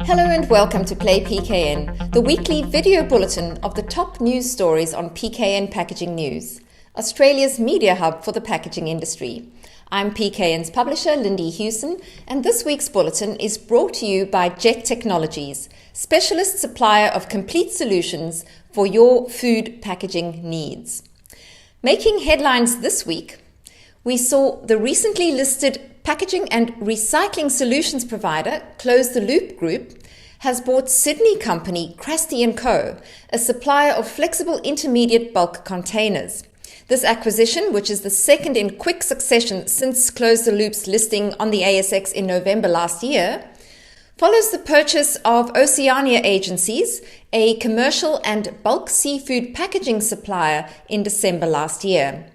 Hello and welcome to Play PKN, the weekly video bulletin of the top news stories on PKN Packaging News, Australia's media hub for the packaging industry. I'm PKN's publisher, Lindy Hewson, and this week's bulletin is brought to you by Jet Technologies, specialist supplier of complete solutions for your food packaging needs. Making headlines this week, we saw the recently listed packaging and recycling solutions provider, Close the Loop Group, has bought Sydney company Crasti & Co., a supplier of flexible intermediate bulk containers. This acquisition, which is the second in quick succession since Close the Loop's listing on the ASX in November last year, follows the purchase of Oceania Agencies, a commercial and bulk seafood packaging supplier, in December last year.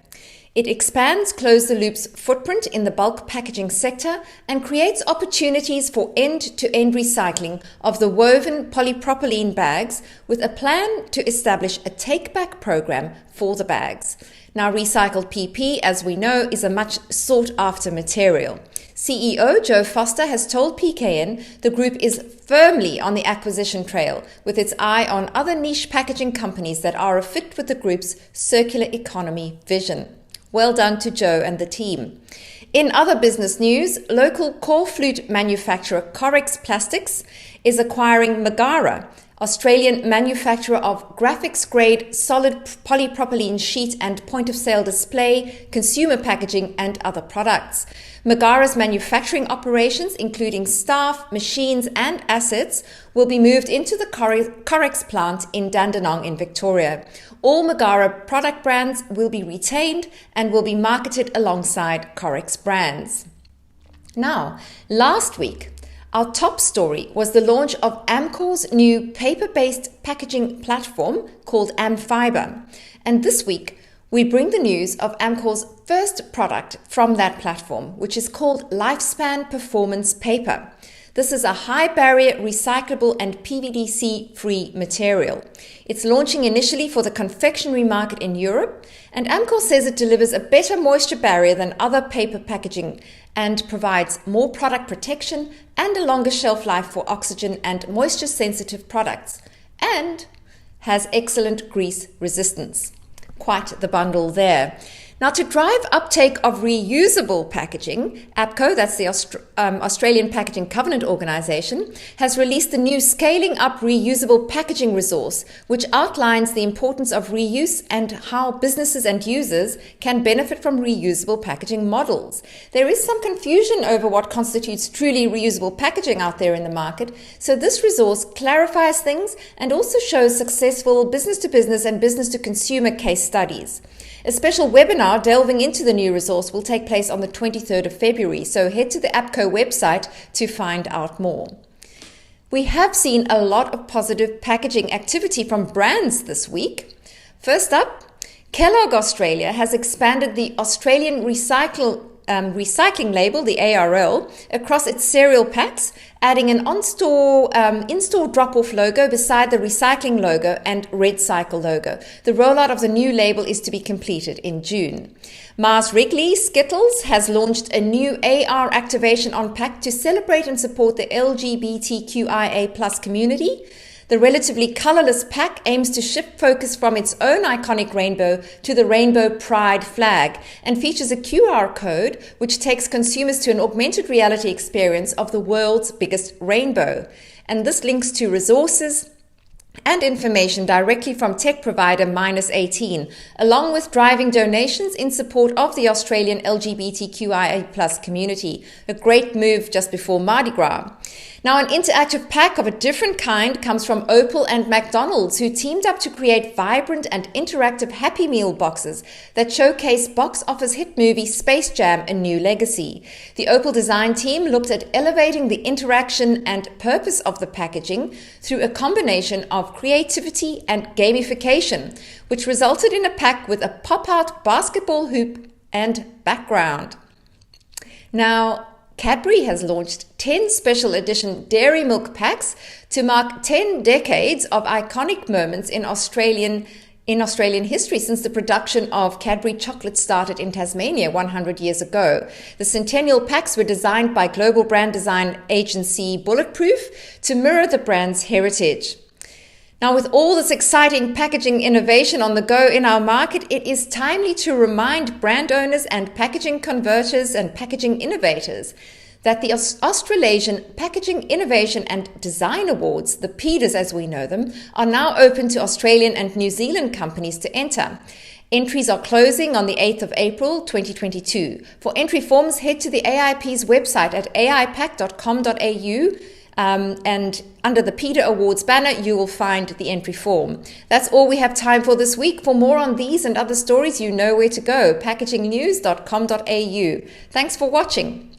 It expands Close the Loop's footprint in the bulk packaging sector and creates opportunities for end-to-end recycling of the woven polypropylene bags, with a plan to establish a take-back program for the bags. Now, recycled PP, as we know, is a much sought-after material. CEO Joe Foster has told PKN the group is firmly on the acquisition trail, with its eye on other niche packaging companies that are a fit with the group's circular economy vision. Well done to Joe and the team. In other business news, local core flute manufacturer Corex Plastics is acquiring Megara, Australian manufacturer of graphics-grade solid polypropylene sheet and point-of-sale display, consumer packaging and other products. Megara's manufacturing operations, including staff, machines and assets, will be moved into the Corex plant in Dandenong in Victoria. All Megara product brands will be retained and will be marketed alongside Corex brands. Now, last week, our top story was the launch of Amcor's new paper-based packaging platform called AmFiber. And this week, we bring the news of Amcor's first product from that platform, which is called Lifespan Performance Paper. This is a high-barrier, recyclable and PVDC-free material. It's launching initially for the confectionery market in Europe, and Amcor says it delivers a better moisture barrier than other paper packaging and provides more product protection and a longer shelf life for oxygen and moisture-sensitive products, and has excellent grease resistance. Quite the bundle there. Now, to drive uptake of reusable packaging, APCO, that's the Australian Packaging Covenant Organisation, has released the new Scaling Up Reusable Packaging resource, which outlines the importance of reuse and how businesses and users can benefit from reusable packaging models. There is some confusion over what constitutes truly reusable packaging out there in the market, so this resource clarifies things and also shows successful business-to-business and business-to-consumer case studies. A special webinar delving into the new resource will take place on the 23rd of February, so head to the APCO website to find out more. We have seen a lot of positive packaging activity from brands this week. First up, Kellogg Australia has expanded the Australian recycling label, the ARL, across its cereal packs, adding an in-store drop-off logo beside the recycling logo and Red Cycle logo. The rollout of the new label is to be completed in June. Mars Wrigley Skittles has launched a new AR activation on pack to celebrate and support the LGBTQIA+ community. The relatively colourless pack aims to shift focus from its own iconic rainbow to the Rainbow Pride flag and features a QR code which takes consumers to an augmented reality experience of the world's biggest rainbow. And this links to resources and information directly from tech provider -18, along with driving donations in support of the Australian LGBTQIA+ community. A great move just before Mardi Gras. Now, an interactive pack of a different kind comes from Opal and McDonald's, who teamed up to create vibrant and interactive Happy Meal boxes that showcase box office hit movie Space Jam: A New Legacy. The Opal design team looked at elevating the interaction and purpose of the packaging through a combination of creativity and gamification, which resulted in a pack with a pop-out basketball hoop and background. Now, Cadbury has launched 10 special edition dairy milk packs to mark 10 decades of iconic moments in Australian in Australian history since the production of Cadbury chocolate started in Tasmania 100 years ago. The centennial packs were designed by global brand design agency Bulletproof to mirror the brand's heritage. Now, with all this exciting packaging innovation on the go in our market, it is timely to remind brand owners and packaging converters and packaging innovators that the Australasian Packaging Innovation and Design Awards, the PIDAs as we know them, are now open to Australian and New Zealand companies to enter. Entries are closing on the 8th of April 2022. For entry forms, head to the AIP's website at aipac.com.au. And under the PIDA Awards banner, you will find the entry form. That's all we have time for this week. For more on these and other stories, you know where to go, packagingnews.com.au. Thanks for watching.